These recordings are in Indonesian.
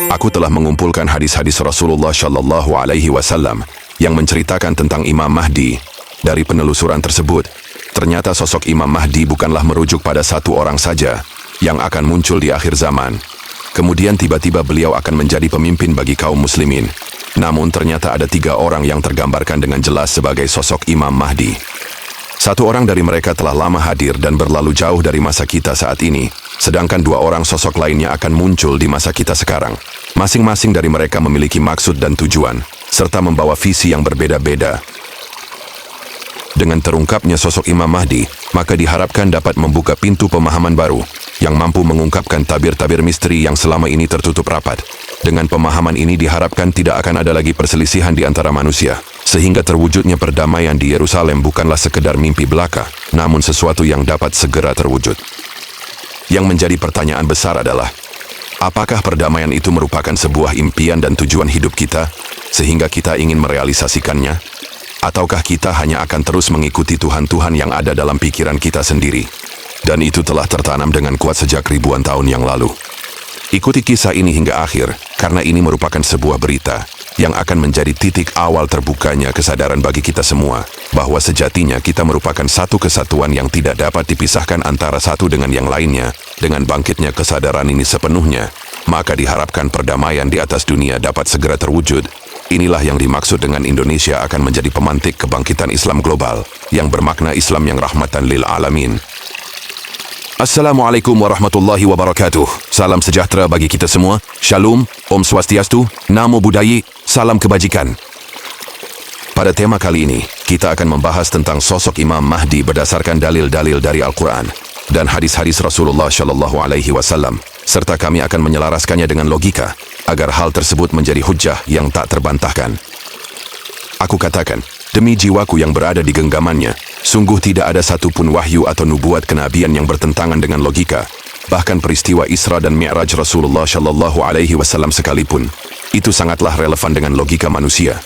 Aku telah mengumpulkan hadis-hadis Rasulullah Shallallahu Alaihi Wasallam yang menceritakan tentang Imam Mahdi. Dari penelusuran tersebut, ternyata sosok Imam Mahdi bukanlah merujuk pada satu orang saja yang akan muncul di akhir zaman. Kemudian tiba-tiba beliau akan menjadi pemimpin bagi kaum muslimin. Namun ternyata ada 3 orang yang tergambarkan dengan jelas sebagai sosok Imam Mahdi. Satu orang dari mereka telah lama hadir dan berlalu jauh dari masa kita saat ini, sedangkan 2 orang sosok lainnya akan muncul di masa kita sekarang. Masing-masing dari mereka memiliki maksud dan tujuan, serta membawa visi yang berbeda-beda. Dengan terungkapnya sosok Imam Mahdi, maka diharapkan dapat membuka pintu pemahaman baru yang mampu mengungkapkan tabir-tabir misteri yang selama ini tertutup rapat. Dengan pemahaman ini diharapkan tidak akan ada lagi perselisihan di antara manusia, sehingga terwujudnya perdamaian di Yerusalem bukanlah sekedar mimpi belaka, namun sesuatu yang dapat segera terwujud. Yang menjadi pertanyaan besar adalah, apakah perdamaian itu merupakan sebuah impian dan tujuan hidup kita, sehingga kita ingin merealisasikannya? Ataukah kita hanya akan terus mengikuti Tuhan-Tuhan yang ada dalam pikiran kita sendiri? Dan itu telah tertanam dengan kuat sejak ribuan tahun yang lalu. Ikuti kisah ini hingga akhir, karena ini merupakan sebuah berita yang akan menjadi titik awal terbukanya kesadaran bagi kita semua, bahwa sejatinya kita merupakan satu kesatuan yang tidak dapat dipisahkan antara satu dengan yang lainnya. Dengan bangkitnya kesadaran ini sepenuhnya, maka diharapkan perdamaian di atas dunia dapat segera terwujud. Inilah yang dimaksud dengan Indonesia akan menjadi pemantik kebangkitan Islam global, yang bermakna Islam yang rahmatan lil alamin. Assalamualaikum warahmatullahi wabarakatuh. Salam sejahtera bagi kita semua. Shalom, Om Swastiastu, Namo Buddhaya, salam kebajikan. Pada tema kali ini, kita akan membahas tentang sosok Imam Mahdi berdasarkan dalil-dalil dari Al-Quran dan hadis-hadis Rasulullah Shallallahu Alaihi Wasallam, serta kami akan menyelaraskannya dengan logika, agar hal tersebut menjadi hujjah yang tak terbantahkan. Aku katakan, demi jiwaku yang berada di genggamannya, sungguh tidak ada satupun wahyu atau nubuat kenabian yang bertentangan dengan logika. Bahkan peristiwa Isra dan Mi'raj Rasulullah Shallallahu Alaihi Wasallam sekalipun, itu sangatlah relevan dengan logika manusia.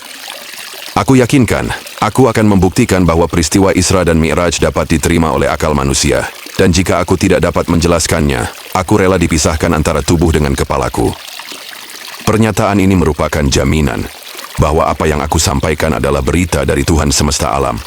Aku yakinkan, aku akan membuktikan bahwa peristiwa Isra dan Mi'raj dapat diterima oleh akal manusia. Dan jika aku tidak dapat menjelaskannya, aku rela dipisahkan antara tubuh dengan kepalaku. Pernyataan ini merupakan jaminan bahwa apa yang aku sampaikan adalah berita dari Tuhan semesta alam.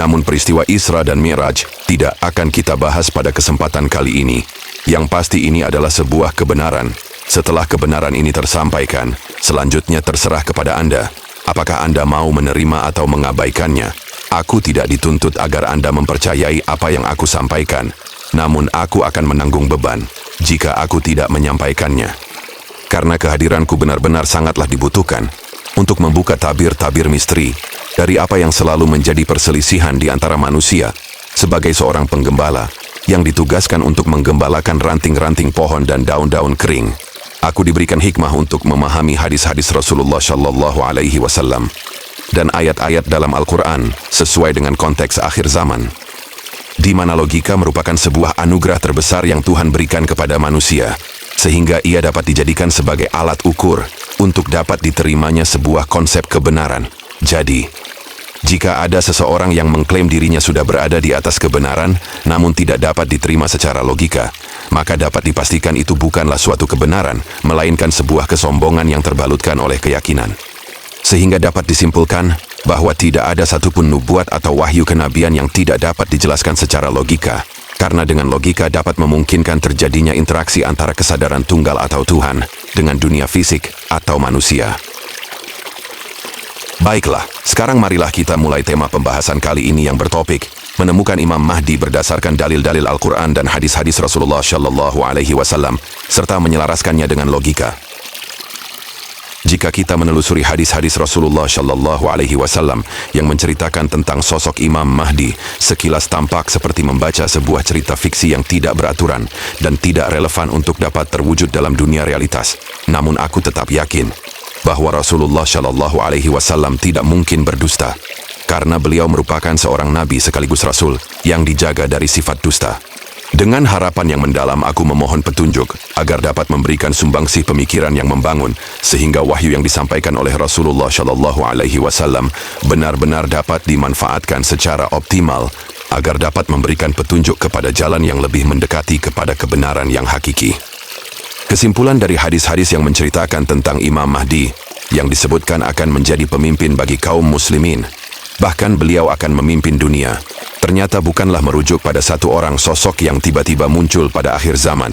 Namun peristiwa Isra dan Mi'raj tidak akan kita bahas pada kesempatan kali ini. Yang pasti ini adalah sebuah kebenaran. Setelah kebenaran ini tersampaikan, selanjutnya terserah kepada Anda. Apakah Anda mau menerima atau mengabaikannya? Aku tidak dituntut agar Anda mempercayai apa yang aku sampaikan. Namun aku akan menanggung beban jika aku tidak menyampaikannya. Karena kehadiranku benar-benar sangatlah dibutuhkan untuk membuka tabir-tabir misteri dari apa yang selalu menjadi perselisihan di antara manusia. Sebagai seorang penggembala yang ditugaskan untuk menggembalakan ranting-ranting pohon dan daun-daun kering, aku diberikan hikmah untuk memahami hadis-hadis Rasulullah Shallallahu Alaihi Wasallam dan ayat-ayat dalam Al-Quran sesuai dengan konteks akhir zaman, di mana logika merupakan sebuah anugerah terbesar yang Tuhan berikan kepada manusia, sehingga ia dapat dijadikan sebagai alat ukur untuk dapat diterimanya sebuah konsep kebenaran. Jadi, jika ada seseorang yang mengklaim dirinya sudah berada di atas kebenaran, namun tidak dapat diterima secara logika, maka dapat dipastikan itu bukanlah suatu kebenaran, melainkan sebuah kesombongan yang terbalutkan oleh keyakinan. Sehingga dapat disimpulkan bahwa tidak ada satupun nubuat atau wahyu kenabian yang tidak dapat dijelaskan secara logika, karena dengan logika dapat memungkinkan terjadinya interaksi antara kesadaran tunggal atau Tuhan dengan dunia fisik atau manusia. Baiklah, sekarang marilah kita mulai tema pembahasan kali ini yang bertopik menemukan Imam Mahdi berdasarkan dalil-dalil Al-Quran dan hadis-hadis Rasulullah Shallallahu Alaihi Wasallam, serta menyelaraskannya dengan logika. Jika kita menelusuri hadis-hadis Rasulullah Shallallahu Alaihi Wasallam yang menceritakan tentang sosok Imam Mahdi, sekilas tampak seperti membaca sebuah cerita fiksi yang tidak beraturan dan tidak relevan untuk dapat terwujud dalam dunia realitas. Namun aku tetap yakin bahwa Rasulullah Shallallahu Alaihi Wasallam tidak mungkin berdusta, karena beliau merupakan seorang nabi sekaligus rasul yang dijaga dari sifat dusta. Dengan harapan yang mendalam, aku memohon petunjuk agar dapat memberikan sumbangsih pemikiran yang membangun, sehingga wahyu yang disampaikan oleh Rasulullah Shallallahu Alaihi Wasallam benar-benar dapat dimanfaatkan secara optimal, agar dapat memberikan petunjuk kepada jalan yang lebih mendekati kepada kebenaran yang hakiki. Kesimpulan dari hadis-hadis yang menceritakan tentang Imam Mahdi yang disebutkan akan menjadi pemimpin bagi kaum muslimin, bahkan beliau akan memimpin dunia, ternyata bukanlah merujuk pada satu orang sosok yang tiba-tiba muncul pada akhir zaman,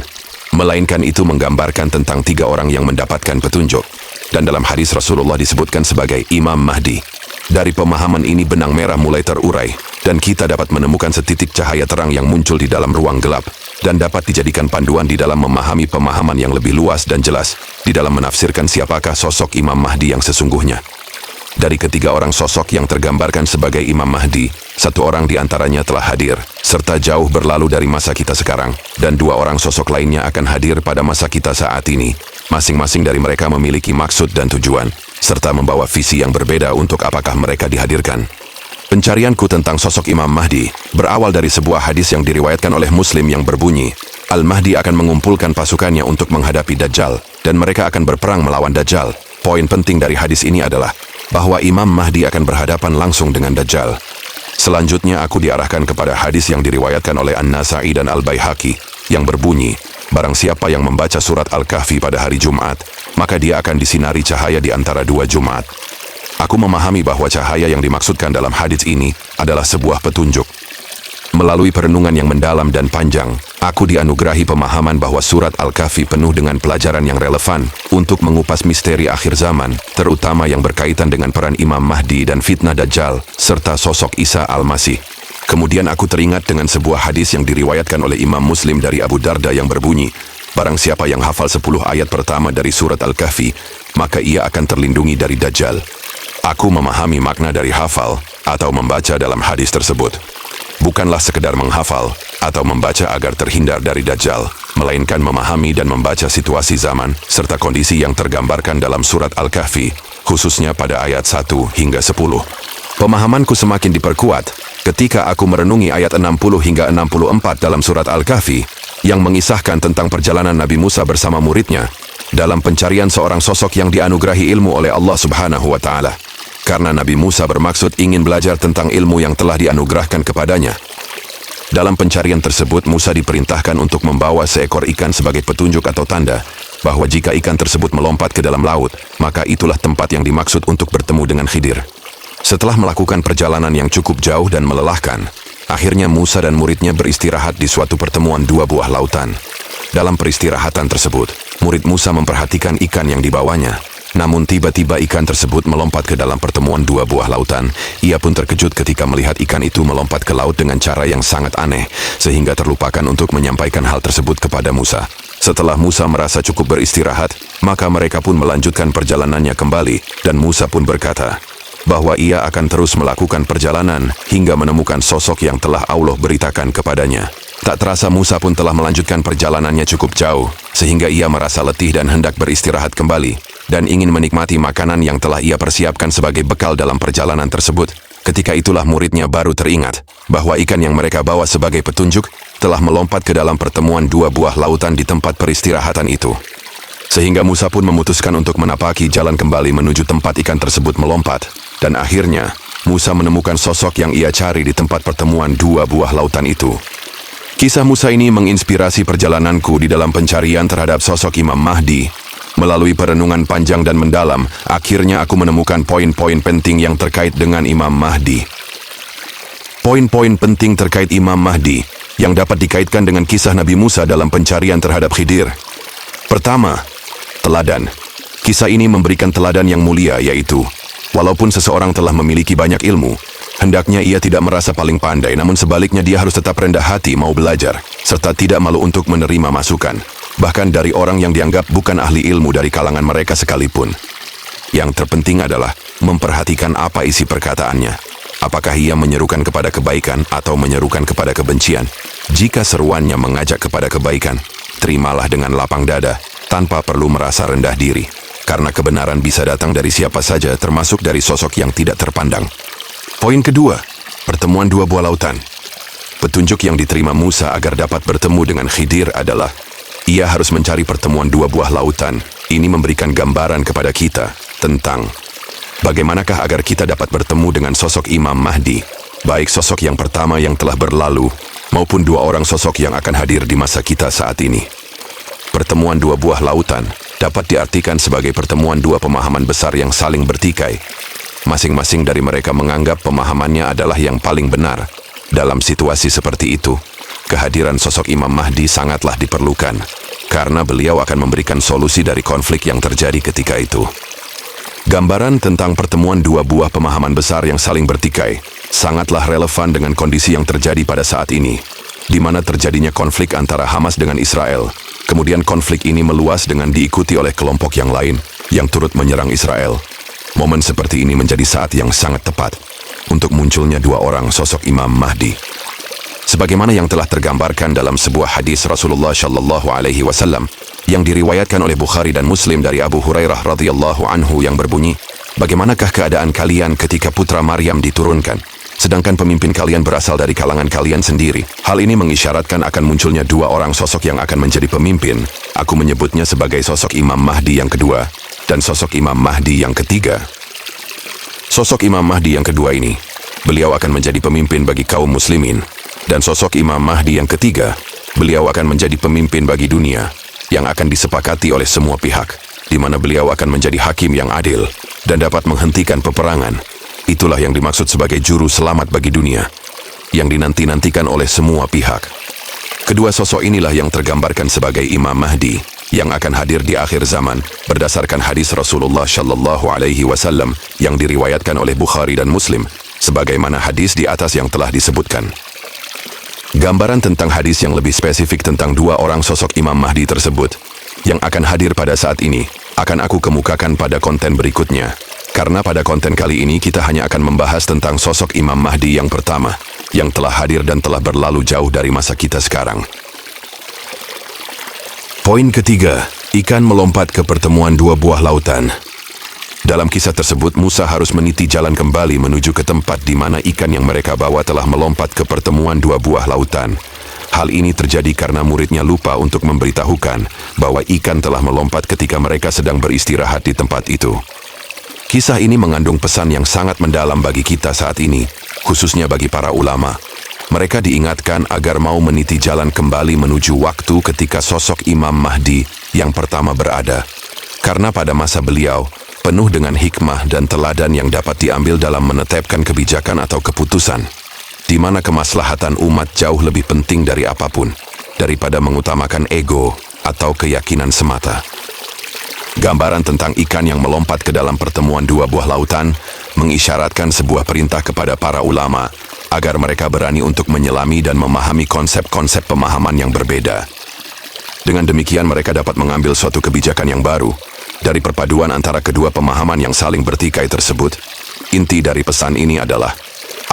melainkan itu menggambarkan tentang 3 orang yang mendapatkan petunjuk. Dan dalam hadis Rasulullah disebutkan sebagai Imam Mahdi. Dari pemahaman ini benang merah mulai terurai, dan kita dapat menemukan setitik cahaya terang yang muncul di dalam ruang gelap, dan dapat dijadikan panduan di dalam memahami pemahaman yang lebih luas dan jelas, di dalam menafsirkan siapakah sosok Imam Mahdi yang sesungguhnya. Dari ketiga orang sosok yang tergambarkan sebagai Imam Mahdi, 1 orang di antaranya telah hadir, serta jauh berlalu dari masa kita sekarang, dan 2 orang sosok lainnya akan hadir pada masa kita saat ini. Masing-masing dari mereka memiliki maksud dan tujuan, serta membawa visi yang berbeda untuk apakah mereka dihadirkan. Pencarianku tentang sosok Imam Mahdi berawal dari sebuah hadis yang diriwayatkan oleh Muslim yang berbunyi, Al-Mahdi akan mengumpulkan pasukannya untuk menghadapi Dajjal, dan mereka akan berperang melawan Dajjal. Poin penting dari hadis ini adalah bahwa Imam Mahdi akan berhadapan langsung dengan Dajjal. Selanjutnya aku diarahkan kepada hadis yang diriwayatkan oleh An-Nasa'i dan Al-Baihaqi yang berbunyi, barang siapa yang membaca surat Al-Kahfi pada hari Jumat, maka dia akan disinari cahaya di antara 2 Jumat. Aku memahami bahwa cahaya yang dimaksudkan dalam hadis ini adalah sebuah petunjuk. Melalui perenungan yang mendalam dan panjang, aku dianugerahi pemahaman bahwa surat Al-Kahfi penuh dengan pelajaran yang relevan untuk mengupas misteri akhir zaman, terutama yang berkaitan dengan peran Imam Mahdi dan fitnah Dajjal, serta sosok Isa Al-Masih. Kemudian aku teringat dengan sebuah hadis yang diriwayatkan oleh Imam Muslim dari Abu Darda yang berbunyi, barang siapa yang hafal 10 ayat pertama dari surat Al-Kahfi, maka ia akan terlindungi dari Dajjal. Aku memahami makna dari hafal atau membaca dalam hadis tersebut. Bukanlah sekedar menghafal atau membaca agar terhindar dari Dajjal, melainkan memahami dan membaca situasi zaman serta kondisi yang tergambarkan dalam surat Al-Kahfi, khususnya pada ayat 1 hingga 10. Pemahamanku semakin diperkuat ketika aku merenungi ayat 60 hingga 64 dalam surat Al-Kahfi yang mengisahkan tentang perjalanan Nabi Musa bersama muridnya dalam pencarian seorang sosok yang dianugerahi ilmu oleh Allah Subhanahu wa Ta'ala. Karena Nabi Musa bermaksud ingin belajar tentang ilmu yang telah dianugerahkan kepadanya. Dalam pencarian tersebut, Musa diperintahkan untuk membawa seekor ikan sebagai petunjuk atau tanda bahwa jika ikan tersebut melompat ke dalam laut, maka itulah tempat yang dimaksud untuk bertemu dengan Khidir. Setelah melakukan perjalanan yang cukup jauh dan melelahkan, akhirnya Musa dan muridnya beristirahat di suatu pertemuan 2 buah lautan. Dalam peristirahatan tersebut, murid Musa memperhatikan ikan yang dibawanya. Namun tiba-tiba ikan tersebut melompat ke dalam pertemuan 2 buah lautan. Ia pun terkejut ketika melihat ikan itu melompat ke laut dengan cara yang sangat aneh, sehingga terlupakan untuk menyampaikan hal tersebut kepada Musa. Setelah Musa merasa cukup beristirahat, maka mereka pun melanjutkan perjalanannya kembali, dan Musa pun berkata bahwa ia akan terus melakukan perjalanan hingga menemukan sosok yang telah Allah beritakan kepadanya. Tak terasa Musa pun telah melanjutkan perjalanannya cukup jauh, sehingga ia merasa letih dan hendak beristirahat kembali, dan ingin menikmati makanan yang telah ia persiapkan sebagai bekal dalam perjalanan tersebut. Ketika itulah muridnya baru teringat bahwa ikan yang mereka bawa sebagai petunjuk telah melompat ke dalam pertemuan 2 buah lautan di tempat peristirahatan itu. Sehingga Musa pun memutuskan untuk menapaki jalan kembali menuju tempat ikan tersebut melompat, dan akhirnya Musa menemukan sosok yang ia cari di tempat pertemuan 2 buah lautan itu. Kisah Musa ini menginspirasi perjalananku di dalam pencarian terhadap sosok Imam Mahdi. Melalui perenungan panjang dan mendalam, akhirnya aku menemukan poin-poin penting yang terkait dengan Imam Mahdi. Poin-poin penting terkait Imam Mahdi yang dapat dikaitkan dengan kisah Nabi Musa dalam pencarian terhadap Khidir. Pertama, teladan. Kisah ini memberikan teladan yang mulia, yaitu walaupun seseorang telah memiliki banyak ilmu, hendaknya ia tidak merasa paling pandai, namun sebaliknya dia harus tetap rendah hati mau belajar, serta tidak malu untuk menerima masukan, bahkan dari orang yang dianggap bukan ahli ilmu dari kalangan mereka sekalipun. Yang terpenting adalah memperhatikan apa isi perkataannya. Apakah ia menyerukan kepada kebaikan atau menyerukan kepada kebencian? Jika seruannya mengajak kepada kebaikan, terimalah dengan lapang dada, tanpa perlu merasa rendah diri. Karena kebenaran bisa datang dari siapa saja, termasuk dari sosok yang tidak terpandang. Poin kedua, pertemuan 2 buah lautan. Petunjuk yang diterima Musa agar dapat bertemu dengan Khidir adalah ia harus mencari pertemuan 2 buah lautan. Ini memberikan gambaran kepada kita tentang bagaimanakah agar kita dapat bertemu dengan sosok Imam Mahdi, baik sosok yang pertama yang telah berlalu, maupun 2 orang sosok yang akan hadir di masa kita saat ini. Pertemuan dua buah lautan dapat diartikan sebagai pertemuan dua pemahaman besar yang saling bertikai. Masing-masing dari mereka menganggap pemahamannya adalah yang paling benar. Dalam situasi seperti itu, kehadiran sosok Imam Mahdi sangatlah diperlukan, karena beliau akan memberikan solusi dari konflik yang terjadi ketika itu. Gambaran tentang pertemuan dua buah pemahaman besar yang saling bertikai sangatlah relevan dengan kondisi yang terjadi pada saat ini, di mana terjadinya konflik antara Hamas dengan Israel. Kemudian konflik ini meluas dengan diikuti oleh kelompok yang lain yang turut menyerang Israel. Momen seperti ini menjadi saat yang sangat tepat untuk munculnya dua orang sosok Imam Mahdi. Sebagaimana yang telah tergambarkan dalam sebuah hadis Rasulullah Shallallahu Alaihi Wasallam yang diriwayatkan oleh Bukhari dan Muslim dari Abu Hurairah radhiyallahu anhu yang berbunyi, bagaimanakah keadaan kalian ketika putra Maryam diturunkan, sedangkan pemimpin kalian berasal dari kalangan kalian sendiri? Hal ini mengisyaratkan akan munculnya dua orang sosok yang akan menjadi pemimpin. Aku menyebutnya sebagai sosok Imam Mahdi yang kedua dan sosok Imam Mahdi yang ketiga. Sosok Imam Mahdi yang kedua ini, beliau akan menjadi pemimpin bagi kaum muslimin. Dan sosok Imam Mahdi yang ketiga, beliau akan menjadi pemimpin bagi dunia yang akan disepakati oleh semua pihak, di mana beliau akan menjadi hakim yang adil dan dapat menghentikan peperangan. Itulah yang dimaksud sebagai juru selamat bagi dunia, yang dinanti-nantikan oleh semua pihak. Kedua sosok inilah yang tergambarkan sebagai Imam Mahdi yang akan hadir di akhir zaman berdasarkan hadis Rasulullah Shallallahu Alaihi Wasallam yang diriwayatkan oleh Bukhari dan Muslim, sebagaimana hadis di atas yang telah disebutkan. Gambaran tentang hadis yang lebih spesifik tentang dua orang sosok Imam Mahdi tersebut yang akan hadir pada saat ini akan aku kemukakan pada konten berikutnya. Karena pada konten kali ini kita hanya akan membahas tentang sosok Imam Mahdi yang pertama yang telah hadir dan telah berlalu jauh dari masa kita sekarang. Poin ketiga, ikan melompat ke pertemuan dua buah lautan. Dalam kisah tersebut, Musa harus meniti jalan kembali menuju ke tempat di mana ikan yang mereka bawa telah melompat ke pertemuan dua buah lautan. Hal ini terjadi karena muridnya lupa untuk memberitahukan bahwa ikan telah melompat ketika mereka sedang beristirahat di tempat itu. Kisah ini mengandung pesan yang sangat mendalam bagi kita saat ini, khususnya bagi para ulama. Mereka diingatkan agar mau meniti jalan kembali menuju waktu ketika sosok Imam Mahdi yang pertama berada. Karena pada masa beliau, penuh dengan hikmah dan teladan yang dapat diambil dalam menetapkan kebijakan atau keputusan, di mana kemaslahatan umat jauh lebih penting dari apapun, daripada mengutamakan ego atau keyakinan semata. Gambaran tentang ikan yang melompat ke dalam pertemuan dua buah lautan mengisyaratkan sebuah perintah kepada para ulama agar mereka berani untuk menyelami dan memahami konsep-konsep pemahaman yang berbeda. Dengan demikian mereka dapat mengambil suatu kebijakan yang baru. Dari perpaduan antara kedua pemahaman yang saling bertikai tersebut, inti dari pesan ini adalah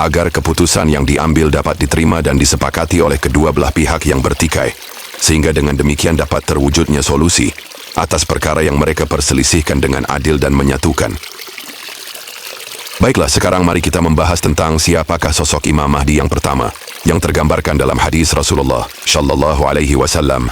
agar keputusan yang diambil dapat diterima dan disepakati oleh kedua belah pihak yang bertikai, sehingga dengan demikian dapat terwujudnya solusi atas perkara yang mereka perselisihkan dengan adil dan menyatukan. Baiklah, sekarang mari kita membahas tentang siapakah sosok Imam Mahdi yang pertama yang tergambarkan dalam hadis Rasulullah Shallallahu Alaihi Wasallam.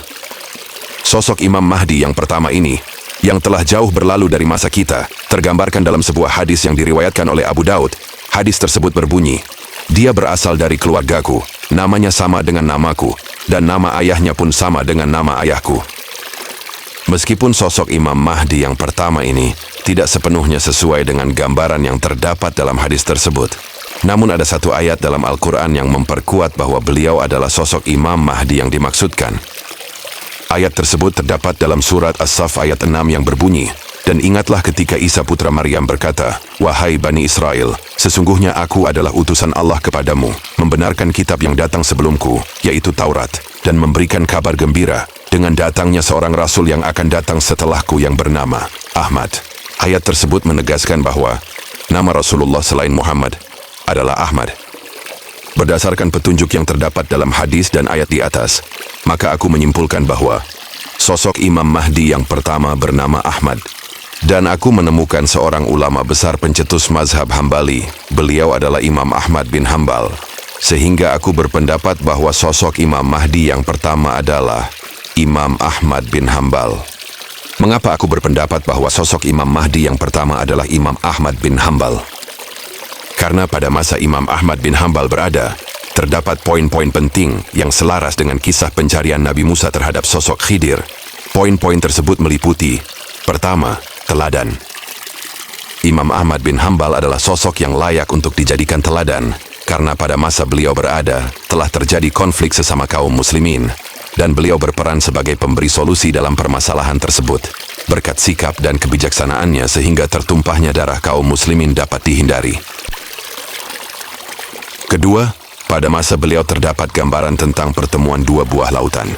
Sosok Imam Mahdi yang pertama ini yang telah jauh berlalu dari masa kita, tergambarkan dalam sebuah hadis yang diriwayatkan oleh Abu Daud. Hadis tersebut berbunyi, "Dia berasal dari keluargaku, namanya sama dengan namaku, dan nama ayahnya pun sama dengan nama ayahku." Meskipun sosok Imam Mahdi yang pertama ini tidak sepenuhnya sesuai dengan gambaran yang terdapat dalam hadis tersebut, namun ada satu ayat dalam Al-Quran yang memperkuat bahwa beliau adalah sosok Imam Mahdi yang dimaksudkan. Ayat tersebut terdapat dalam surat As-Saff ayat 6 yang berbunyi, "Dan ingatlah ketika Isa putra Maryam berkata, 'Wahai Bani Israel, sesungguhnya aku adalah utusan Allah kepadamu, membenarkan kitab yang datang sebelumku, yaitu Taurat, dan memberikan kabar gembira dengan datangnya seorang Rasul yang akan datang setelahku yang bernama Ahmad.'" Ayat tersebut menegaskan bahwa nama Rasulullah selain Muhammad adalah Ahmad. Berdasarkan petunjuk yang terdapat dalam hadis dan ayat di atas, maka aku menyimpulkan bahwa sosok Imam Mahdi yang pertama bernama Ahmad. Dan aku menemukan seorang ulama besar pencetus mazhab Hambali. Beliau adalah Imam Ahmad bin Hambal. Sehingga aku berpendapat bahwa sosok Imam Mahdi yang pertama adalah Imam Ahmad bin Hambal. Mengapa aku berpendapat bahwa sosok Imam Mahdi yang pertama adalah Imam Ahmad bin Hambal? Karena pada masa Imam Ahmad bin Hambal berada, terdapat poin-poin penting yang selaras dengan kisah pencarian Nabi Musa terhadap sosok Khidir. Poin-poin tersebut meliputi: pertama, teladan. Imam Ahmad bin Hambal adalah sosok yang layak untuk dijadikan teladan, karena pada masa beliau berada, telah terjadi konflik sesama kaum muslimin, dan beliau berperan sebagai pemberi solusi dalam permasalahan tersebut. Berkat sikap dan kebijaksanaannya sehingga tertumpahnya darah kaum muslimin dapat dihindari. Kedua, pada masa beliau terdapat gambaran tentang pertemuan dua buah lautan.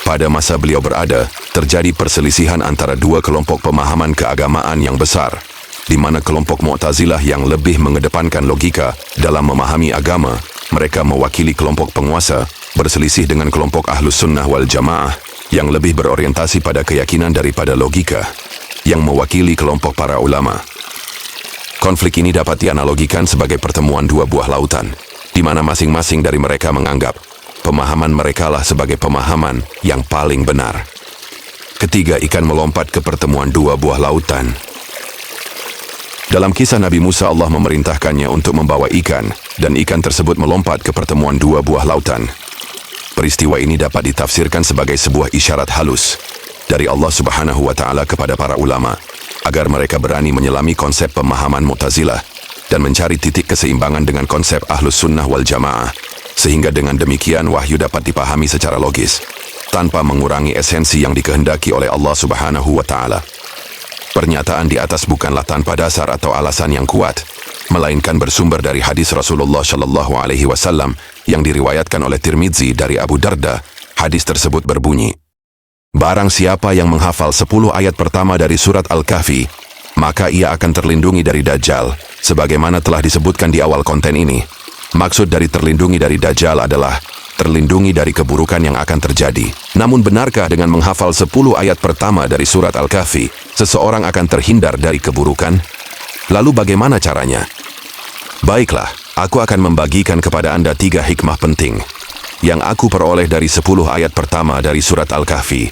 Pada masa beliau berada, terjadi perselisihan antara dua kelompok pemahaman keagamaan yang besar, di mana kelompok Mu'tazilah yang lebih mengedepankan logika dalam memahami agama, mereka mewakili kelompok penguasa, berselisih dengan kelompok Ahlus Sunnah wal Jamaah yang lebih berorientasi pada keyakinan daripada logika, yang mewakili kelompok para ulama. Konflik ini dapat dianalogikan sebagai pertemuan dua buah lautan, di mana masing-masing dari mereka menganggap pemahaman mereka lah sebagai pemahaman yang paling benar. Ketiga, ikan melompat ke pertemuan dua buah lautan. Dalam kisah Nabi Musa, Allah memerintahkannya untuk membawa ikan, dan ikan tersebut melompat ke pertemuan dua buah lautan. Peristiwa ini dapat ditafsirkan sebagai sebuah isyarat halus dari Allah Subhanahu wa Ta'ala kepada para ulama, agar mereka berani menyelami konsep pemahaman Mu'tazilah dan mencari titik keseimbangan dengan konsep Ahlus Sunnah wal Jamaah, sehingga dengan demikian wahyu dapat dipahami secara logis, tanpa mengurangi esensi yang dikehendaki oleh Allah Subhanahu wa Ta'ala. Pernyataan di atas bukanlah tanpa dasar atau alasan yang kuat, melainkan bersumber dari hadis Rasulullah Shallallahu Alaihi Wasallam yang diriwayatkan oleh Tirmidzi dari Abu Darda. Hadis tersebut berbunyi, "Barang siapa yang menghafal 10 ayat pertama dari surat Al-Kahfi, maka ia akan terlindungi dari Dajjal, sebagaimana telah disebutkan di awal konten ini." Maksud dari terlindungi dari Dajjal adalah terlindungi dari keburukan yang akan terjadi. Namun benarkah dengan menghafal 10 ayat pertama dari surat Al-Kahfi, seseorang akan terhindar dari keburukan? Lalu bagaimana caranya? Baiklah, aku akan membagikan kepada Anda 3 hikmah penting yang aku peroleh dari 10 ayat pertama dari surat Al-Kahfi.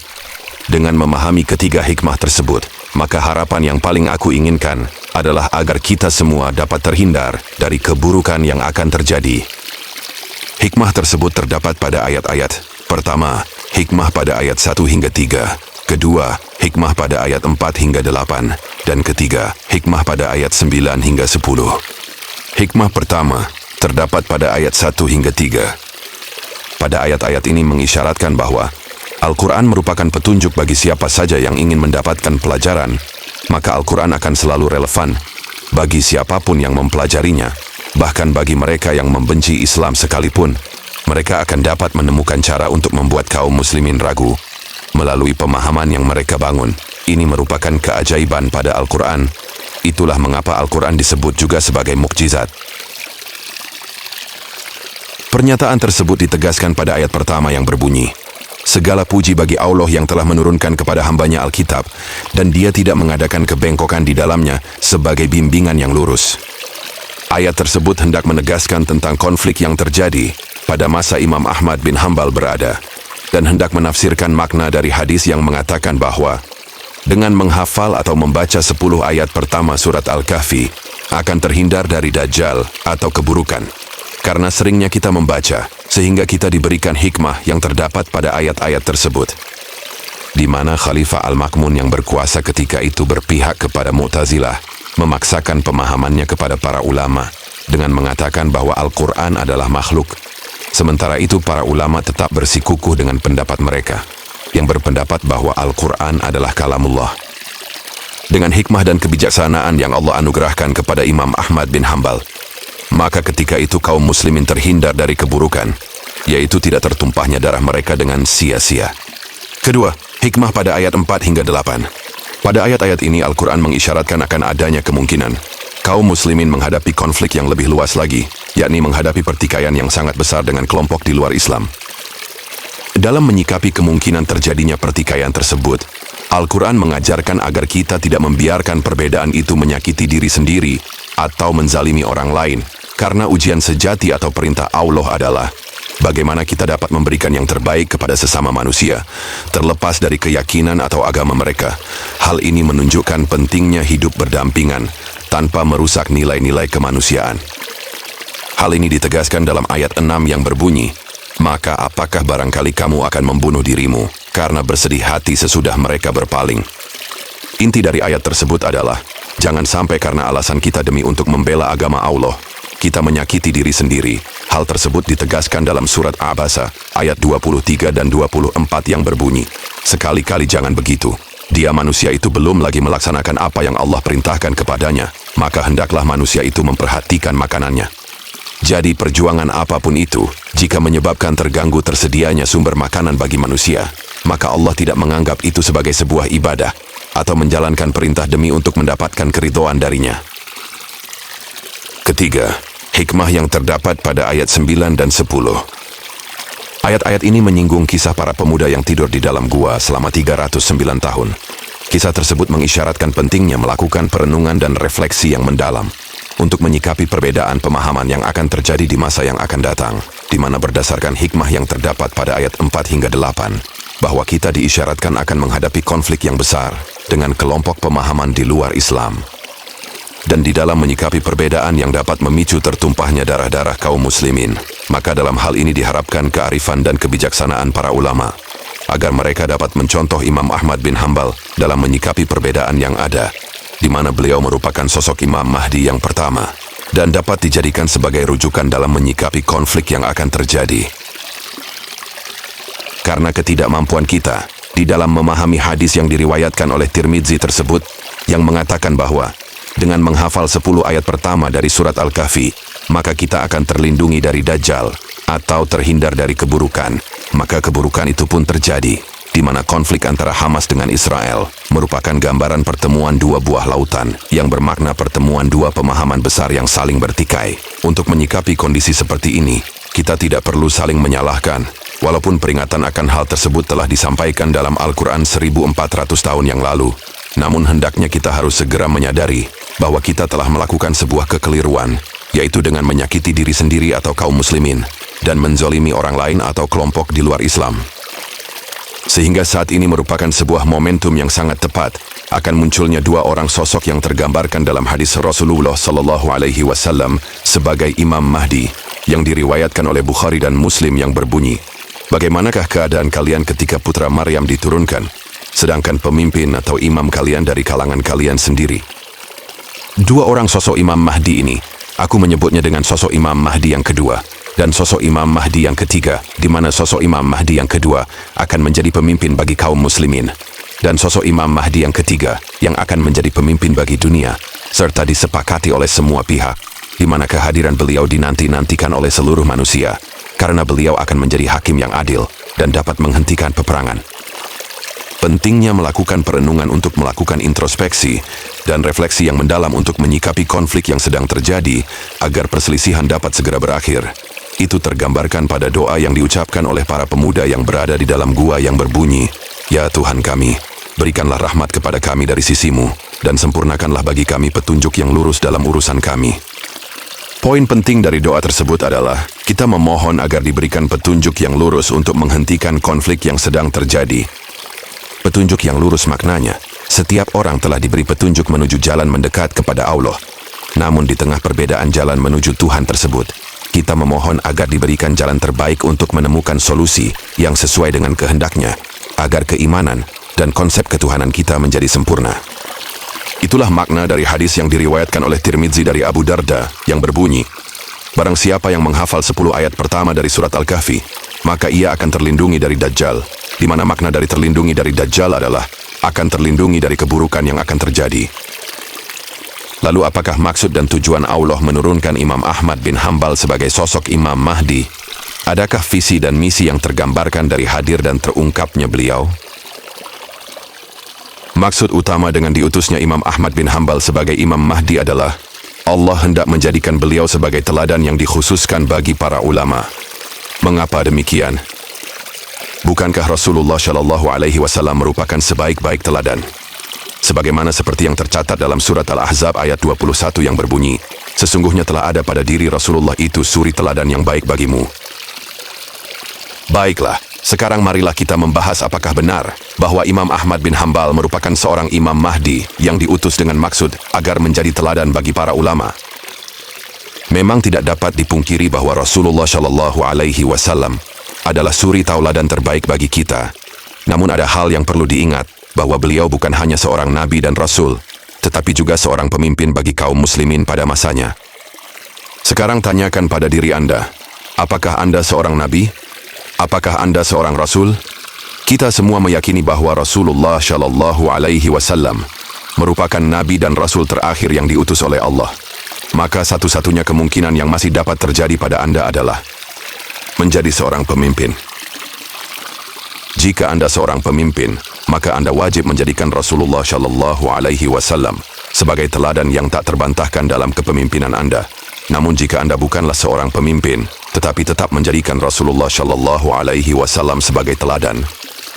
Dengan memahami ketiga hikmah tersebut, maka harapan yang paling aku inginkan adalah agar kita semua dapat terhindar dari keburukan yang akan terjadi. Hikmah tersebut terdapat pada ayat-ayat. Pertama, hikmah pada ayat 1 hingga 3. Kedua, hikmah pada ayat 4 hingga 8. Dan ketiga, hikmah pada ayat 9 hingga 10. Hikmah pertama terdapat pada ayat 1 hingga 3. Pada ayat-ayat ini mengisyaratkan bahwa Al-Quran merupakan petunjuk bagi siapa saja yang ingin mendapatkan pelajaran, maka Al-Quran akan selalu relevan bagi siapapun yang mempelajarinya. Bahkan bagi mereka yang membenci Islam sekalipun, mereka akan dapat menemukan cara untuk membuat kaum muslimin ragu melalui pemahaman yang mereka bangun. Ini merupakan keajaiban pada Al-Quran. Itulah mengapa Al-Quran disebut juga sebagai mukjizat. Pernyataan tersebut ditegaskan pada ayat pertama yang berbunyi, "Segala puji bagi Allah yang telah menurunkan kepada hambanya Alkitab, dan dia tidak mengadakan kebengkokan di dalamnya sebagai bimbingan yang lurus." Ayat tersebut hendak menegaskan tentang konflik yang terjadi pada masa Imam Ahmad bin Hambal berada, dan hendak menafsirkan makna dari hadis yang mengatakan bahwa dengan menghafal atau membaca 10 ayat pertama surat Al-Kahfi akan terhindar dari Dajjal atau keburukan. Karena seringnya kita membaca, sehingga kita diberikan hikmah yang terdapat pada ayat-ayat tersebut, di mana Khalifah Al-Ma'mun yang berkuasa ketika itu berpihak kepada Mu'tazilah, memaksakan pemahamannya kepada para ulama dengan mengatakan bahwa Al-Quran adalah makhluk. Sementara itu para ulama tetap bersikukuh dengan pendapat mereka yang berpendapat bahwa Al-Quran adalah kalamullah. Dengan hikmah dan kebijaksanaan yang Allah anugerahkan kepada Imam Ahmad bin Hambal, maka ketika itu kaum muslimin terhindar dari keburukan, yaitu tidak tertumpahnya darah mereka dengan sia-sia. Kedua, hikmah pada ayat 4 hingga 8. Pada ayat-ayat ini Al-Quran mengisyaratkan akan adanya kemungkinan kaum muslimin menghadapi konflik yang lebih luas lagi, yakni menghadapi pertikaian yang sangat besar dengan kelompok di luar Islam. Dalam menyikapi kemungkinan terjadinya pertikaian tersebut, Al-Quran mengajarkan agar kita tidak membiarkan perbedaan itu menyakiti diri sendiri atau menzalimi orang lain, karena ujian sejati atau perintah Allah adalah bagaimana kita dapat memberikan yang terbaik kepada sesama manusia, terlepas dari keyakinan atau agama mereka. Hal ini menunjukkan pentingnya hidup berdampingan tanpa merusak nilai-nilai kemanusiaan. Hal ini ditegaskan dalam ayat 6 yang berbunyi, "Maka apakah barangkali kamu akan membunuh dirimu karena bersedih hati sesudah mereka berpaling. Inti dari ayat tersebut adalah, jangan sampai karena alasan kita demi untuk membela agama Allah, kita menyakiti diri sendiri. Hal tersebut ditegaskan dalam surat Abasa, ayat 23 dan 24 yang berbunyi, sekali-kali jangan begitu. Dia manusia itu belum lagi melaksanakan apa yang Allah perintahkan kepadanya, maka hendaklah manusia itu memperhatikan makanannya. Jadi perjuangan apapun itu, jika menyebabkan terganggu tersedianya sumber makanan bagi manusia, maka Allah tidak menganggap itu sebagai sebuah ibadah, atau menjalankan perintah demi untuk mendapatkan keridhaan darinya. Ketiga, hikmah yang terdapat pada ayat 9 dan 10. Ayat-ayat ini menyinggung kisah para pemuda yang tidur di dalam gua selama 309 tahun. Kisah tersebut mengisyaratkan pentingnya melakukan perenungan dan refleksi yang mendalam untuk menyikapi perbedaan pemahaman yang akan terjadi di masa yang akan datang, di mana berdasarkan hikmah yang terdapat pada ayat 4 hingga 8, bahwa kita diisyaratkan akan menghadapi konflik yang besar dengan kelompok pemahaman di luar Islam. Dan di dalam menyikapi perbedaan yang dapat memicu tertumpahnya darah-darah kaum muslimin, maka dalam hal ini diharapkan kearifan dan kebijaksanaan para ulama, agar mereka dapat mencontoh Imam Ahmad bin Hanbal dalam menyikapi perbedaan yang ada, di mana beliau merupakan sosok Imam Mahdi yang pertama, dan dapat dijadikan sebagai rujukan dalam menyikapi konflik yang akan terjadi. Karena ketidakmampuan kita di dalam memahami hadis yang diriwayatkan oleh Tirmidzi tersebut, yang mengatakan bahwa dengan menghafal 10 ayat pertama dari surat Al-Kahfi, maka kita akan terlindungi dari Dajjal atau terhindar dari keburukan, maka keburukan itu pun terjadi, di mana konflik antara Hamas dengan Israel merupakan gambaran pertemuan dua buah lautan yang bermakna pertemuan dua pemahaman besar yang saling bertikai. Untuk menyikapi kondisi seperti ini, kita tidak perlu saling menyalahkan, walaupun peringatan akan hal tersebut telah disampaikan dalam Al-Quran 1400 tahun yang lalu. Namun hendaknya kita harus segera menyadari bahwa kita telah melakukan sebuah kekeliruan, yaitu dengan menyakiti diri sendiri atau kaum muslimin, dan menzolimi orang lain atau kelompok di luar Islam. Sehingga saat ini merupakan sebuah momentum yang sangat tepat akan munculnya dua orang sosok yang tergambarkan dalam hadis Rasulullah SAW sebagai Imam Mahdi, yang diriwayatkan oleh Bukhari dan Muslim yang berbunyi, bagaimanakah keadaan kalian ketika putra Maryam diturunkan, sedangkan pemimpin atau imam kalian dari kalangan kalian sendiri? Dua orang sosok Imam Mahdi ini, aku menyebutnya dengan sosok Imam Mahdi yang kedua, dan sosok Imam Mahdi yang ketiga, di mana sosok Imam Mahdi yang kedua akan menjadi pemimpin bagi kaum muslimin, dan sosok Imam Mahdi yang ketiga yang akan menjadi pemimpin bagi dunia, serta disepakati oleh semua pihak, di mana kehadiran beliau dinanti-nantikan oleh seluruh manusia, karena beliau akan menjadi hakim yang adil dan dapat menghentikan peperangan. Pentingnya melakukan perenungan untuk melakukan introspeksi dan refleksi yang mendalam untuk menyikapi konflik yang sedang terjadi agar perselisihan dapat segera berakhir. Itu tergambarkan pada doa yang diucapkan oleh para pemuda yang berada di dalam gua yang berbunyi, "Ya Tuhan kami, berikanlah rahmat kepada kami dari sisimu, dan sempurnakanlah bagi kami petunjuk yang lurus dalam urusan kami." Poin penting dari doa tersebut adalah kita memohon agar diberikan petunjuk yang lurus untuk menghentikan konflik yang sedang terjadi. Petunjuk yang lurus maknanya, setiap orang telah diberi petunjuk menuju jalan mendekat kepada Allah. Namun di tengah perbedaan jalan menuju Tuhan tersebut, kita memohon agar diberikan jalan terbaik untuk menemukan solusi yang sesuai dengan kehendaknya, agar keimanan dan konsep ketuhanan kita menjadi sempurna. Itulah makna dari hadis yang diriwayatkan oleh Tirmidzi dari Abu Darda yang berbunyi, barang siapa yang menghafal 10 ayat pertama dari surat Al-Kahfi, maka ia akan terlindungi dari Dajjal, di mana makna dari terlindungi dari Dajjal adalah akan terlindungi dari keburukan yang akan terjadi. Lalu apakah maksud dan tujuan Allah menurunkan Imam Ahmad bin Hanbal sebagai sosok Imam Mahdi? Adakah visi dan misi yang tergambarkan dari hadir dan terungkapnya beliau? Maksud utama dengan diutusnya Imam Ahmad bin Hanbal sebagai Imam Mahdi adalah Allah hendak menjadikan beliau sebagai teladan yang dikhususkan bagi para ulama. Mengapa demikian? Bukankah Rasulullah SAW merupakan sebaik-baik teladan? Sebagaimana seperti yang tercatat dalam surat Al-Ahzab ayat 21 yang berbunyi, sesungguhnya telah ada pada diri Rasulullah itu suri teladan yang baik bagimu. Baiklah, sekarang marilah kita membahas apakah benar bahwa Imam Ahmad bin Hanbal merupakan seorang Imam Mahdi yang diutus dengan maksud agar menjadi teladan bagi para ulama. Memang tidak dapat dipungkiri bahwa Rasulullah SAW adalah suri tauladan terbaik bagi kita. Namun ada hal yang perlu diingat, bahwa beliau bukan hanya seorang nabi dan rasul, tetapi juga seorang pemimpin bagi kaum muslimin pada masanya. Sekarang tanyakan pada diri Anda, apakah Anda seorang nabi? Apakah Anda seorang rasul? Kita semua meyakini bahwa Rasulullah Shallallahu Alaihi Wasallam merupakan nabi dan rasul terakhir yang diutus oleh Allah. Maka satu-satunya kemungkinan yang masih dapat terjadi pada Anda adalah menjadi seorang pemimpin. Jika Anda seorang pemimpin, maka Anda wajib menjadikan Rasulullah Shallallahu Alaihi Wasallam sebagai teladan yang tak terbantahkan dalam kepemimpinan Anda. Namun jika Anda bukanlah seorang pemimpin, tetapi tetap menjadikan Rasulullah Shallallahu Alaihi Wasallam sebagai teladan,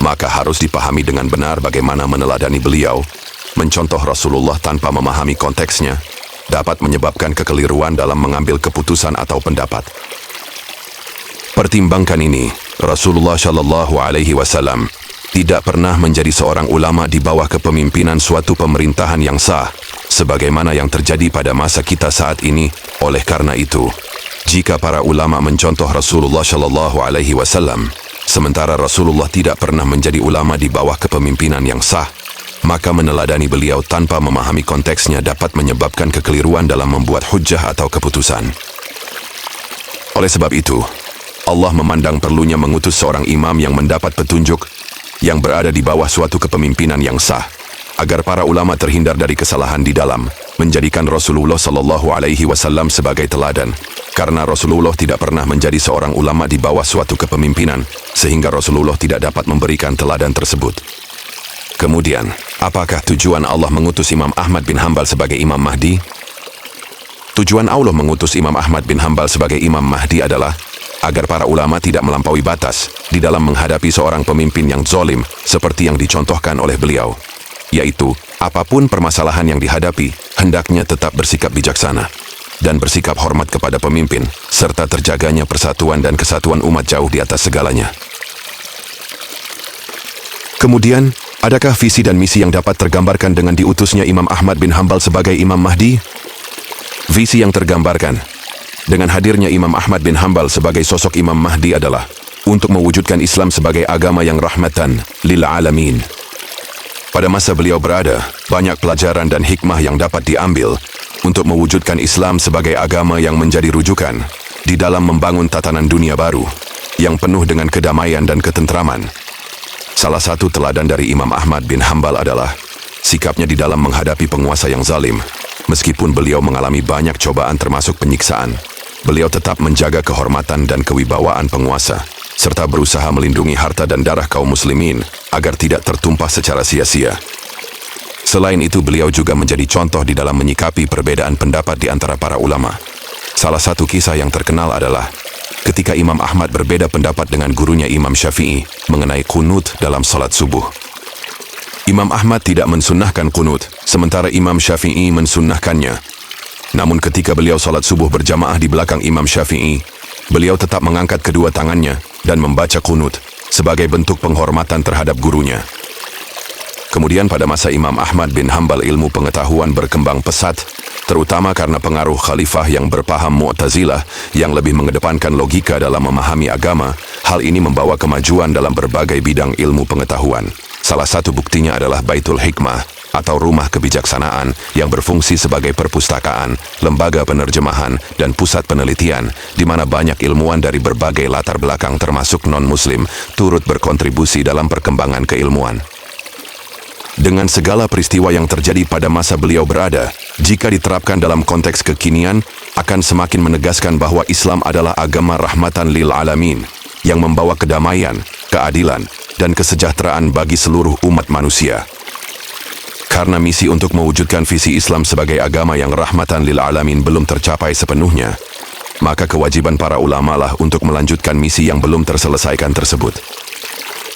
maka harus dipahami dengan benar bagaimana meneladani beliau. Mencontoh Rasulullah tanpa memahami konteksnya dapat menyebabkan kekeliruan dalam mengambil keputusan atau pendapat. Pertimbangkan ini, Rasulullah Shallallahu Alaihi Wasallam tidak pernah menjadi seorang ulama di bawah kepemimpinan suatu pemerintahan yang sah, sebagaimana yang terjadi pada masa kita saat ini. Oleh karena itu, jika para ulama mencontoh Rasulullah Shallallahu Alaihi Wasallam, sementara Rasulullah tidak pernah menjadi ulama di bawah kepemimpinan yang sah, maka meneladani beliau tanpa memahami konteksnya dapat menyebabkan kekeliruan dalam membuat hujjah atau keputusan. Oleh sebab itu, Allah memandang perlunya mengutus seorang imam yang mendapat petunjuk, yang berada di bawah suatu kepemimpinan yang sah, agar para ulama terhindar dari kesalahan di dalam menjadikan Rasulullah Sallallahu Alaihi Wasallam sebagai teladan, karena Rasulullah tidak pernah menjadi seorang ulama di bawah suatu kepemimpinan, sehingga Rasulullah tidak dapat memberikan teladan tersebut. Kemudian, apakah tujuan Allah mengutus Imam Ahmad bin Hanbal sebagai Imam Mahdi? Tujuan Allah mengutus Imam Ahmad bin Hanbal sebagai Imam Mahdi adalah agar para ulama tidak melampaui batas di dalam menghadapi seorang pemimpin yang zalim seperti yang dicontohkan oleh beliau, yaitu apapun permasalahan yang dihadapi, hendaknya tetap bersikap bijaksana dan bersikap hormat kepada pemimpin, serta terjaganya persatuan dan kesatuan umat jauh di atas segalanya. Kemudian, adakah visi dan misi yang dapat tergambarkan dengan diutusnya Imam Ahmad bin Hanbal sebagai Imam Mahdi? Visi yang tergambarkan dengan hadirnya Imam Ahmad bin Hanbal sebagai sosok Imam Mahdi adalah untuk mewujudkan Islam sebagai agama yang rahmatan lil alamin. Pada masa beliau berada, banyak pelajaran dan hikmah yang dapat diambil untuk mewujudkan Islam sebagai agama yang menjadi rujukan di dalam membangun tatanan dunia baru yang penuh dengan kedamaian dan ketentraman. Salah satu teladan dari Imam Ahmad bin Hanbal adalah sikapnya di dalam menghadapi penguasa yang zalim. Meskipun beliau mengalami banyak cobaan termasuk penyiksaan, beliau tetap menjaga kehormatan dan kewibawaan penguasa, serta berusaha melindungi harta dan darah kaum muslimin agar tidak tertumpah secara sia-sia. Selain itu, beliau juga menjadi contoh di dalam menyikapi perbedaan pendapat di antara para ulama. Salah satu kisah yang terkenal adalah ketika Imam Ahmad berbeda pendapat dengan gurunya Imam Syafi'i mengenai qunut dalam salat subuh. Imam Ahmad tidak mensunnahkan qunut, sementara Imam Syafi'i mensunnahkannya. Namun ketika beliau salat subuh berjamaah di belakang Imam Syafi'i, beliau tetap mengangkat kedua tangannya dan membaca qunut sebagai bentuk penghormatan terhadap gurunya. Kemudian pada masa Imam Ahmad bin Hanbal ilmu pengetahuan berkembang pesat, terutama karena pengaruh khalifah yang berpaham Mu'tazilah yang lebih mengedepankan logika dalam memahami agama. Hal ini membawa kemajuan dalam berbagai bidang ilmu pengetahuan. Salah satu buktinya adalah Baitul Hikmah atau rumah kebijaksanaan yang berfungsi sebagai perpustakaan, lembaga penerjemahan, dan pusat penelitian, di mana banyak ilmuwan dari berbagai latar belakang termasuk non-muslim turut berkontribusi dalam perkembangan keilmuan. Dengan segala peristiwa yang terjadi pada masa beliau berada, jika diterapkan dalam konteks kekinian, akan semakin menegaskan bahwa Islam adalah agama rahmatan lil alamin, yang membawa kedamaian, keadilan, dan kesejahteraan bagi seluruh umat manusia. Karena misi untuk mewujudkan visi Islam sebagai agama yang rahmatan lil alamin belum tercapai sepenuhnya, maka kewajiban para ulama lah untuk melanjutkan misi yang belum terselesaikan tersebut.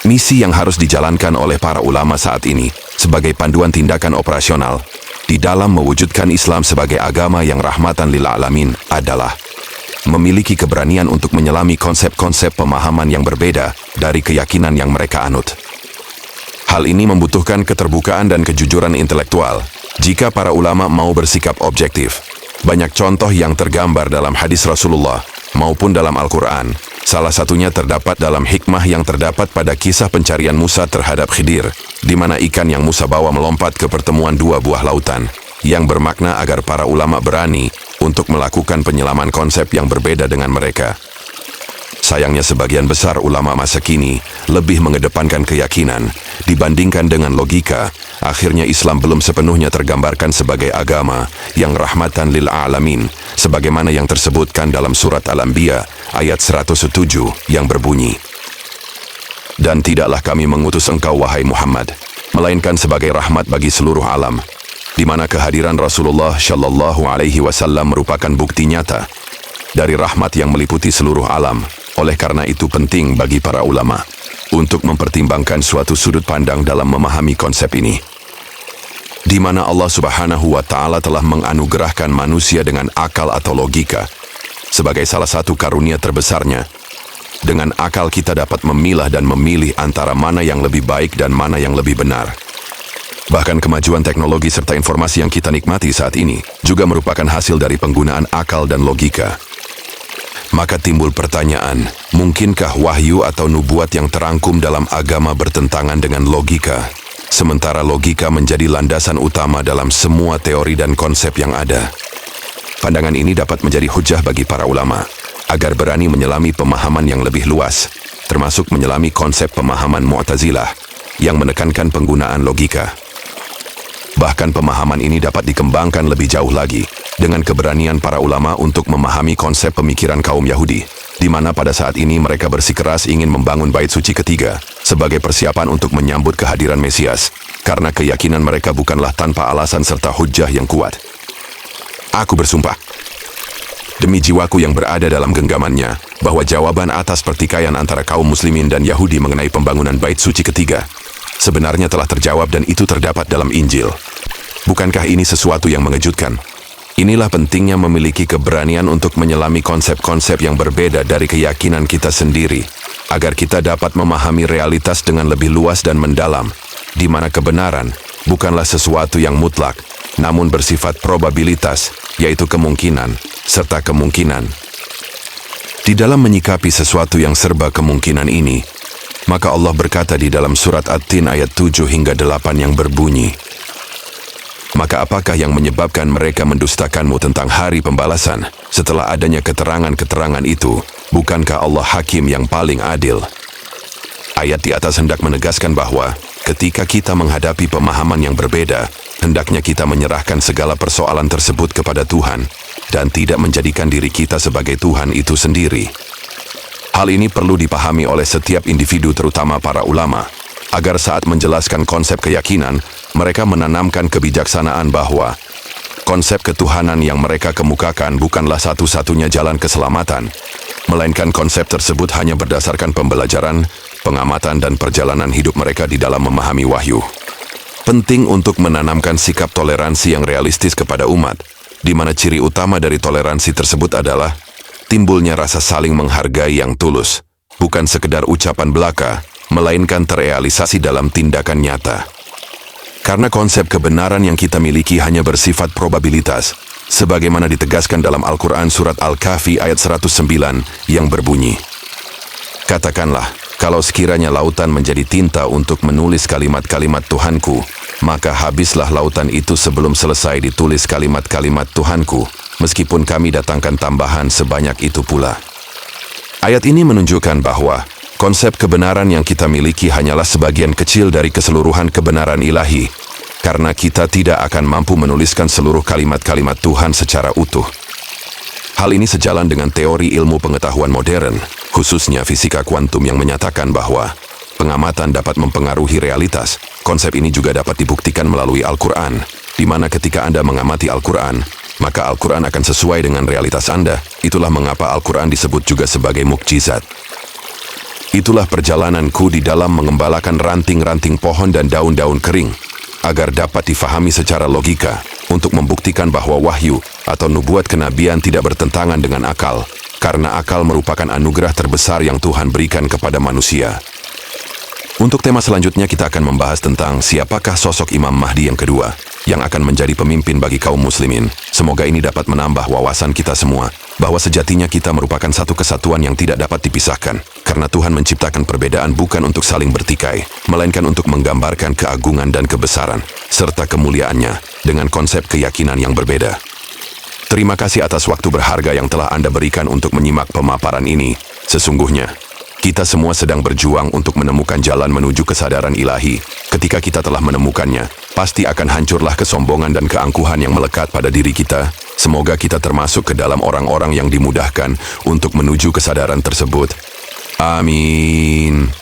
Misi yang harus dijalankan oleh para ulama saat ini sebagai panduan tindakan operasional di dalam mewujudkan Islam sebagai agama yang rahmatan lil alamin adalah memiliki keberanian untuk menyelami konsep-konsep pemahaman yang berbeda dari keyakinan yang mereka anut. Hal ini membutuhkan keterbukaan dan kejujuran intelektual jika para ulama mau bersikap objektif. Banyak contoh yang tergambar dalam hadis Rasulullah maupun dalam Al-Quran Salah satunya terdapat dalam hikmah yang terdapat pada kisah pencarian Musa terhadap Khidir, di mana ikan yang Musa bawa melompat ke pertemuan dua buah lautan, yang bermakna agar para ulama berani untuk melakukan penyelaman konsep yang berbeda dengan mereka. Sayangnya sebagian besar ulama masa kini lebih mengedepankan keyakinan dibandingkan dengan logika. Akhirnya Islam belum sepenuhnya tergambarkan sebagai agama yang rahmatan lil alamin, sebagaimana yang tersebutkan dalam surat Al-Anbiya ayat 107 yang berbunyi, "Dan tidaklah kami mengutus engkau wahai Muhammad, melainkan sebagai rahmat bagi seluruh alam," di mana kehadiran Rasulullah Shallallahu Alaihi Wasallam merupakan bukti nyata dari rahmat yang meliputi seluruh alam. Oleh karena itu penting bagi para ulama untuk mempertimbangkan suatu sudut pandang dalam memahami konsep ini, di mana Allah Subhanahu wa Ta'ala telah menganugerahkan manusia dengan akal atau logika sebagai salah satu karunia terbesarnya. Dengan akal kita dapat memilah dan memilih antara mana yang lebih baik dan mana yang lebih benar. Bahkan kemajuan teknologi serta informasi yang kita nikmati saat ini juga merupakan hasil dari penggunaan akal dan logika. Maka timbul pertanyaan, mungkinkah wahyu atau nubuat yang terangkum dalam agama bertentangan dengan logika, sementara logika menjadi landasan utama dalam semua teori dan konsep yang ada? Pandangan ini dapat menjadi hujah bagi para ulama, agar berani menyelami pemahaman yang lebih luas, termasuk menyelami konsep pemahaman Mu'tazilah, yang menekankan penggunaan logika. Bahkan pemahaman ini dapat dikembangkan lebih jauh lagi, dengan keberanian para ulama untuk memahami konsep pemikiran kaum Yahudi, di mana pada saat ini mereka bersikeras ingin membangun bait suci ketiga sebagai persiapan untuk menyambut kehadiran Mesias, karena keyakinan mereka bukanlah tanpa alasan serta hujah yang kuat. Aku bersumpah demi jiwaku yang berada dalam genggamannya, bahwa jawaban atas pertikaian antara kaum muslimin dan Yahudi mengenai pembangunan bait suci ketiga sebenarnya telah terjawab dan itu terdapat dalam Injil. Bukankah ini sesuatu yang mengejutkan? Inilah pentingnya memiliki keberanian untuk menyelami konsep-konsep yang berbeda dari keyakinan kita sendiri, agar kita dapat memahami realitas dengan lebih luas dan mendalam, di mana kebenaran bukanlah sesuatu yang mutlak, namun bersifat probabilitas, yaitu kemungkinan, serta kemungkinan. Di dalam menyikapi sesuatu yang serba kemungkinan ini, maka Allah berkata di dalam surat At-Tin ayat 7 hingga 8 yang berbunyi, "Maka apakah yang menyebabkan mereka mendustakanmu tentang hari pembalasan setelah adanya keterangan-keterangan itu? Bukankah Allah hakim yang paling adil?" Ayat di atas hendak menegaskan bahwa ketika kita menghadapi pemahaman yang berbeda, hendaknya kita menyerahkan segala persoalan tersebut kepada Tuhan dan tidak menjadikan diri kita sebagai Tuhan itu sendiri. Hal ini perlu dipahami oleh setiap individu, terutama para ulama, agar saat menjelaskan konsep keyakinan, mereka menanamkan kebijaksanaan bahwa konsep ketuhanan yang mereka kemukakan bukanlah satu-satunya jalan keselamatan, melainkan konsep tersebut hanya berdasarkan pembelajaran, pengamatan dan perjalanan hidup mereka di dalam memahami wahyu. Penting untuk menanamkan sikap toleransi yang realistis kepada umat, di mana ciri utama dari toleransi tersebut adalah timbulnya rasa saling menghargai yang tulus, bukan sekedar ucapan belaka, melainkan terrealisasi dalam tindakan nyata. Karena konsep kebenaran yang kita miliki hanya bersifat probabilitas, sebagaimana ditegaskan dalam Al-Quran surat Al-Kahfi ayat 109 yang berbunyi, "Katakanlah, kalau sekiranya lautan menjadi tinta untuk menulis kalimat-kalimat Tuhanku, maka habislah lautan itu sebelum selesai ditulis kalimat-kalimat Tuhanku, meskipun kami datangkan tambahan sebanyak itu pula." Ayat ini menunjukkan bahwa konsep kebenaran yang kita miliki hanyalah sebagian kecil dari keseluruhan kebenaran ilahi, karena kita tidak akan mampu menuliskan seluruh kalimat-kalimat Tuhan secara utuh. Hal ini sejalan dengan teori ilmu pengetahuan modern, khususnya fisika kuantum yang menyatakan bahwa pengamatan dapat mempengaruhi realitas. Konsep ini juga dapat dibuktikan melalui Al-Quran, di mana ketika Anda mengamati Al-Quran, maka Al-Quran akan sesuai dengan realitas Anda. Itulah mengapa Al-Quran disebut juga sebagai mukjizat. Itulah perjalananku di dalam mengembalakan ranting-ranting pohon dan daun-daun kering, agar dapat difahami secara logika, untuk membuktikan bahwa wahyu atau nubuat kenabian tidak bertentangan dengan akal, karena akal merupakan anugerah terbesar yang Tuhan berikan kepada manusia. Untuk tema selanjutnya kita akan membahas tentang siapakah sosok Imam Mahdi yang kedua, yang akan menjadi pemimpin bagi kaum muslimin. Semoga ini dapat menambah wawasan kita semua bahwa sejatinya kita merupakan satu kesatuan yang tidak dapat dipisahkan, karena Tuhan menciptakan perbedaan bukan untuk saling bertikai, melainkan untuk menggambarkan keagungan dan kebesaran, serta kemuliaannya dengan konsep keyakinan yang berbeda. Terima kasih atas waktu berharga yang telah Anda berikan untuk menyimak pemaparan ini. Sesungguhnya, kita semua sedang berjuang untuk menemukan jalan menuju kesadaran ilahi. Ketika kita telah menemukannya, pasti akan hancurlah kesombongan dan keangkuhan yang melekat pada diri kita. Semoga kita termasuk ke dalam orang-orang yang dimudahkan untuk menuju kesadaran tersebut. Amin.